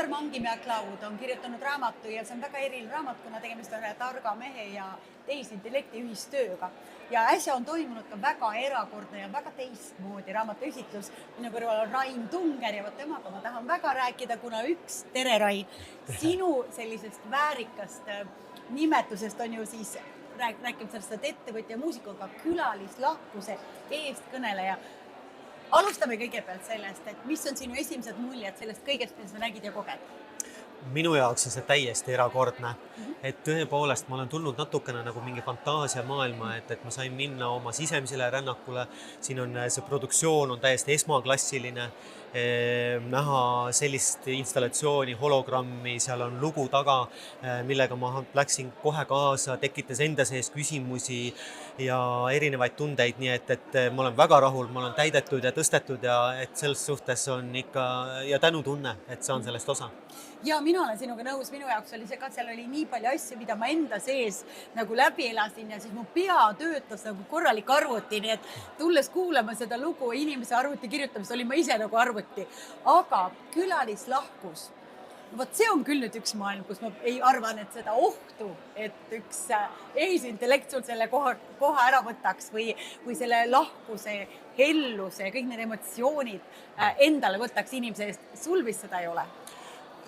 Alar Mangimäe Cloud on kirjutanud raamatu ja see on väga eriline raamat, kuna tegemist on targa mehe ja tehisintellekti ühistööga. Ja äsja on toimunud ka väga erakordne ja väga teistmoodi raamatuesitlus. Minu kõrval on Rain Tunger ja temaga ma tahan väga rääkida, kuna tere Rain, sinu sellisest väärikast nimetusest on ju siis rääkinud sellest ettevõtja muusikuga külalislahkuse eestkõneleja. Alustame kõigepealt sellest, et mis on sinu esimesed muljed sellest kõigest, mis sa nägid ja koged? Minu jaoks on see täiesti erakordne, et tõepoolest ma olen tulnud natukene nagu mingi fantaasia maailma, et ma sain minna oma sisemisele rännakule. Siin on see produktsioon on täiesti esmaklassiline, näha sellist installatsiooni, hologrammi, seal on lugu taga, millega ma läksin kohe kaasa, tekitas enda sees küsimusi ja erinevaid tundeid, nii et ma olen väga rahul, ma olen täidetud ja tõstetud ja et selles suhtes on ikka ja tänutunne, et saan sellest osa. Ja mina olen sinuga nõus, minu jaoks oli see ka, seal oli nii palju asju, mida ma enda sees nagu läbi elasin ja siis mu pea töötas nagu korralik arvuti, nii et tulles kuulama seda lugu inimese arvuti kirjutamist, olin ma ise nagu arvuti. Aga külalislahkus, vot see on küll nüüd üks maailm, kus ma ei arvan, et seda ohtu, et üks ehisintellekt sul selle koha ära võtaks või selle lahkuse, helluse ja kõik need emotsioonid endale võtaks inimese eest. Sul vist seda ei ole?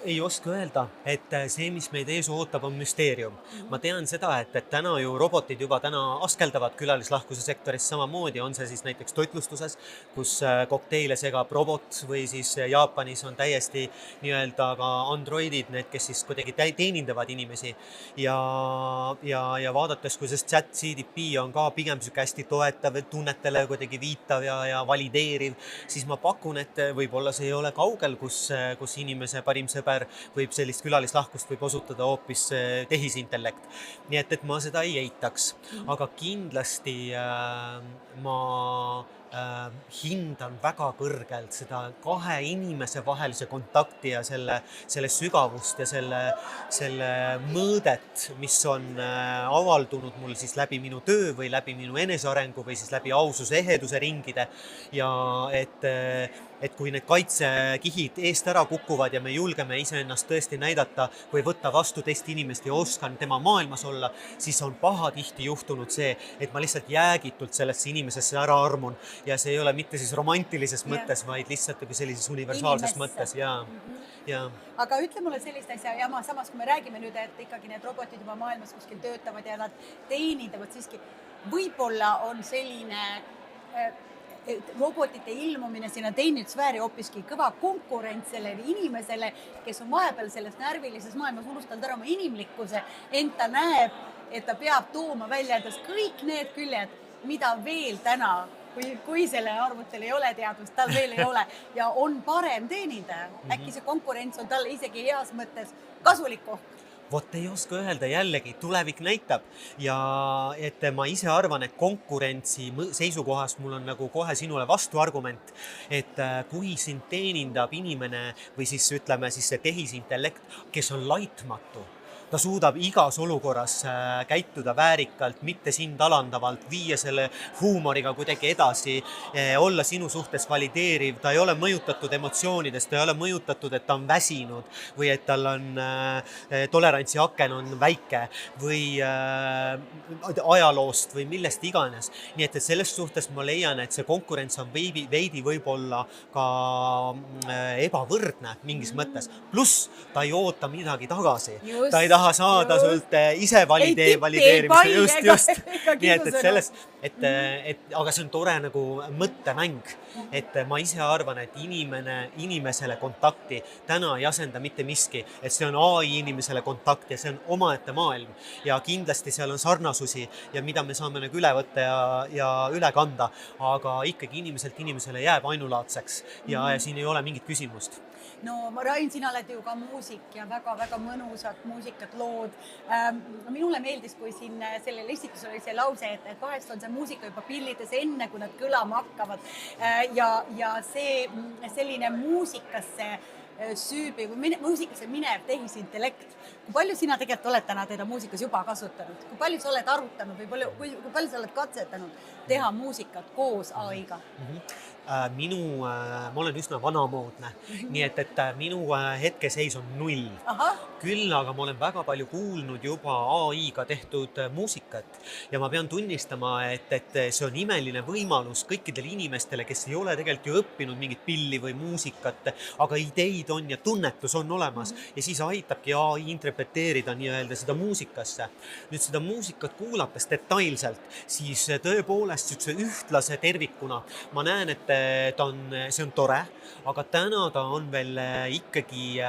Ei oska öelda, et see, mis meid ees ootab, on müsteerium. Ma tean seda, et täna ju robotid juba täna askeldavad külalislahkuse sektoris samamoodi, on see siis näiteks toitlustuses, kus kokteile segab robot või siis Jaapanis on täiesti nii-öelda ka androidid, need, kes siis kuidagi teenindavad inimesi. Ja vaadates, kui see ChatGPT on ka pigem hästi toetav, tunnetele kuidagi viitav ja valideeriv, siis ma pakun, et võib-olla see ei ole kaugel, kus inimese parim sõber võib sellist külalislahkust võib osutada hoopis tehisintellekt. Nii et ma seda ei eitaks. Aga kindlasti ma hindan väga kõrgelt seda kahe inimese vahelise kontakti ja selle sügavust ja selle mõõdet, mis on avaldunud mul siis läbi minu töö või läbi minu enesearengu või siis läbi aususe eheduse ringide. Ja et kui need kaitsekihid eest ära kukuvad ja me julgeme iseennast tõesti näidata või võtta vastu teist inimest ja oskan tema maailmas olla, siis on pahatihti juhtunud see, et ma lihtsalt jäägitult sellesse inimesesse ära armun ja see ei ole mitte siis romantilises mõttes, vaid lihtsalt sellises universaalses mõttes. Ja. Aga ütle mulle sellist asja ja samas, kui me räägime nüüd, et ikkagi need robotid juba maailmas kuskil töötavad ja nad teenindavad siiski, võib-olla on selline robotite ilmumine sinna teenindusfääri hoopiski kõva konkurents sellele inimesele, kes on vahepeal selles närvilises maailmas unustanud ära oma inimlikkuse, ent ta näeb, et ta peab tooma välja endast kõik need küljed, mida veel täna, kui selle arvutil ei ole teadmist, tal veel ei ole ja on parem teenindaja. Äkki see konkurents on talle isegi heas mõttes kasulik kohk? Vot ei oska öelda jällegi, tulevik näitab ja et ma ise arvan, et konkurentsi seisukohast mul on nagu kohe sinule vastuargument, et kui sind teenindab inimene või siis ütleme siis see tehisintellekt, kes on laitmatu, ta suudab igas olukorras käituda väärikalt, mitte sind alandavalt, viia selle huumoriga kuidagi edasi, olla sinu suhtes valideeriv, ta ei ole mõjutatud emotsioonidest, ta ei ole mõjutatud, et ta on väsinud või et tal on tolerantsi aken on väike või ajaloost või millest iganes. Nii et sellest suhtes ma leian, et see konkurents on veidi võib-olla ka ebavõrdne mingis mõttes. Pluss ta ei oota midagi tagasi. Ta ei taha saada sult ise valideerimise. Just. Nii et sellest, aga see on tore nagu mõttemäng, et ma ise arvan, et inimesele kontakti täna ei asenda mitte miski, et see on AI inimesele kontakt ja see on omaette maailm ja kindlasti seal on sarnasusi ja mida me saame nagu üle võtta ja üle kanda, aga ikkagi inimeselt inimesele jääb ainulaadseks ja siin ei ole mingit küsimust. No Rain, sina oled ju ka muusik ja väga-väga mõnusad muusikat lood. Minule meeldis, kui siin sellel esitusel oli see lause, et vahest on see muusika juba pillides enne, kui nad kõlama hakkavad ja see selline muusikasse süübi või muusikasse minev tehisintellekt. Kui palju sina tegelikult oled täna teda muusikas juba kasutanud? Kui palju sa oled arutanud või kui palju sa oled katsetanud? teha muusikat koos AI-ga? Ma olen üsna vanamoodne, nii et minu hetkeseis on 0. Küll aga ma olen väga palju kuulnud juba AI-ga tehtud muusikat ja ma pean tunnistama, et see on imeline võimalus kõikidele inimestele, kes ei ole tegelikult ju õppinud mingit pilli või muusikat, aga ideid on ja tunnetus on olemas ja siis aitabki AI interpreteerida nii-öelda seda muusikasse. Nüüd seda muusikat kuulates detailselt, siis tõepoolest siukse ühtlase tervikuna ma näen, et see on tore, aga täna ta on veel ikkagi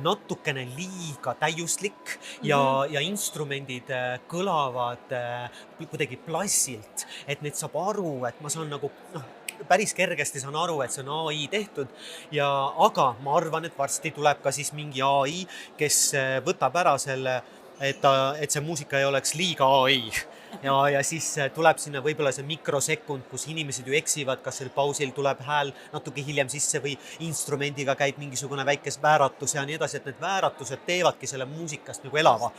natukene liiga täiuslik ja instrumendid kõlavad kuidagi plassilt, et need saab aru, et ma saan nagu päris kergesti saan aru, et see on AI tehtud aga ma arvan, et varsti tuleb ka siis mingi AI, kes võtab ära selle, et see muusika ei oleks liiga AI. Ja siis tuleb sinna võib-olla see mikrosekund, kus inimesed ju eksivad, kas sel pausil tuleb hääl natuke hiljem sisse või instrumendiga käib mingisugune väikes vääratus ja nii edasi, et need vääratused teevadki selle muusikast nagu elava.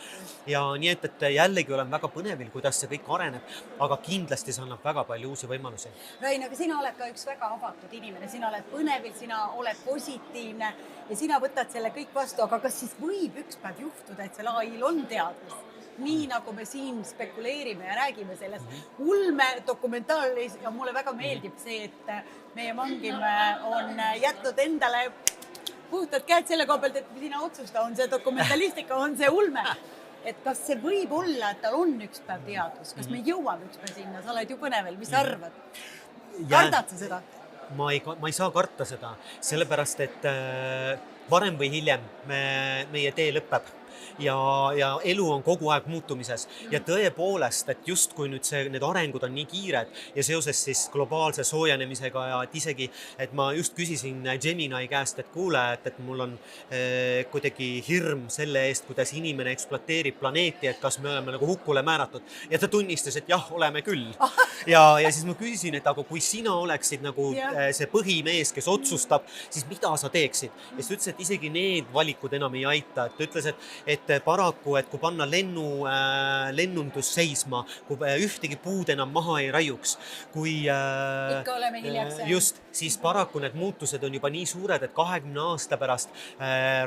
Ja nii et jällegi olen väga põnevil, kuidas see kõik areneb, aga kindlasti see annab väga palju uusi võimalusi. Rain, aga sina oled ka üks väga avatud inimene, sina oled põnevil, sina oled positiivne ja sina võtad selle kõik vastu, aga kas siis võib üks päev juhtuda, et seal AI-l on teadus? Nii nagu me siin spekuleerime ja räägime sellest ulme dokumentaalis ja mulle väga meeldib see, et meie Mangim on jätnud endale puhtad käed selle koha pealt, et sina otsusta, on see dokumentalistika, on see ulme. Et kas see võib olla, et tal on üks päev teadus? Kas me jõuame üks päev sinna? Sa oled ju põnevel, mis sa arvad? Kardad sa seda? Ma ei saa karta seda, sellepärast, et varem või hiljem meie tee lõpeb. Ja elu on kogu aeg muutumises ja tõepoolest, et just kui nüüd need arengud on nii kiired ja seoses siis globaalse soojenemisega ja et isegi, et ma just küsisin Gemini käest, et kuule, et mul on kuidagi hirm selle eest, kuidas inimene ekspluateerib planeeti, et kas me oleme nagu hukule määratud ja ta tunnistas, et jah, oleme küll. Ja siis ma küsisin, et aga kui sina oleksid nagu see põhimees, kes otsustab, siis mida sa teeksid? Ja siis ütles, et isegi need valikud enam ei aita, et ütles, et paraku, et kui panna lennundus seisma, kui ühtegi puud enam maha ei raiuks, kui ikka oleme hiljaks. Just, siis paraku need muutused on juba nii suured, et 20 aasta pärast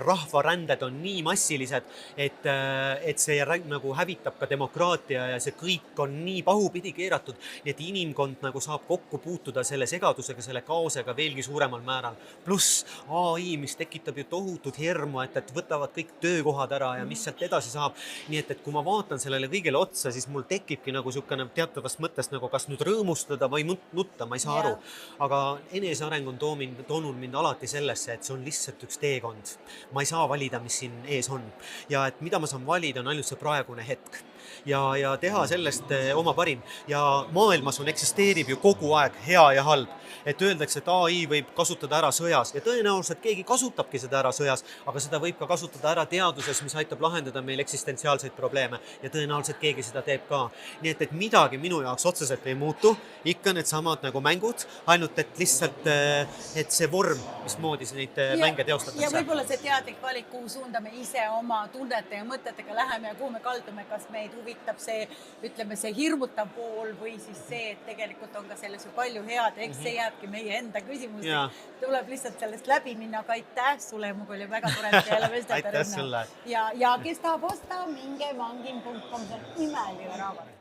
rahvaränded on nii massilised, et see nagu hävitab ka demokraatia ja see kõik on nii pahupidi keeratud, et inimkond nagu saab kokku puutuda selle segadusega, selle kaosega veelgi suuremal määral. Pluss AI, mis tekitab ju tohutut hirmu, et võtavad kõik töökohad ära ja mis sealt edasi saab. Nii et kui ma vaatan sellele kõigele otsa, siis mul tekibki nagu niisugune teatavast mõttest nagu kas nüüd rõõmustada või nutta, ma ei saa aru. Aga eneseareng on toonud mind alati sellesse, et see on lihtsalt üks teekond. Ma ei saa valida, mis siin ees on. Ja et mida ma saan valida, on ainult see praegune hetk. Ja teha sellest oma parim. Ja maailmas eksisteerib ju kogu aeg hea ja halb. Et öeldakse, et AI võib kasutada ära sõjas ja tõenäoliselt keegi kasutabki seda ära sõjas, aga seda võib ka kasutada ära teaduses, mis aitab lahendada meil eksistentsiaalseid probleeme ja tõenäoliselt keegi seda teeb ka. Nii et midagi minu jaoks otseselt ei muutu, ikka need samad nagu mängud, ainult et lihtsalt et see vorm, mismoodi neid mänge teostatakse. Ja võib-olla see teadlik valik, kuhu suundame ise oma tunnete ja mõtetega läheme ja kuhu me kaldume, kas meid huvitab see, ütleme, see hirmutav pool või siis see, et tegelikult on ka selles ju palju head, eks see jääbki meie enda küsimusi. Tuleb lihtsalt sellest läbi minna, aga aitäh sulle, mul oli väga tore, et jälle vestelda. Aitäh sulle. Ja kes tahab osta, minge mangim.com, see on imeline raamat.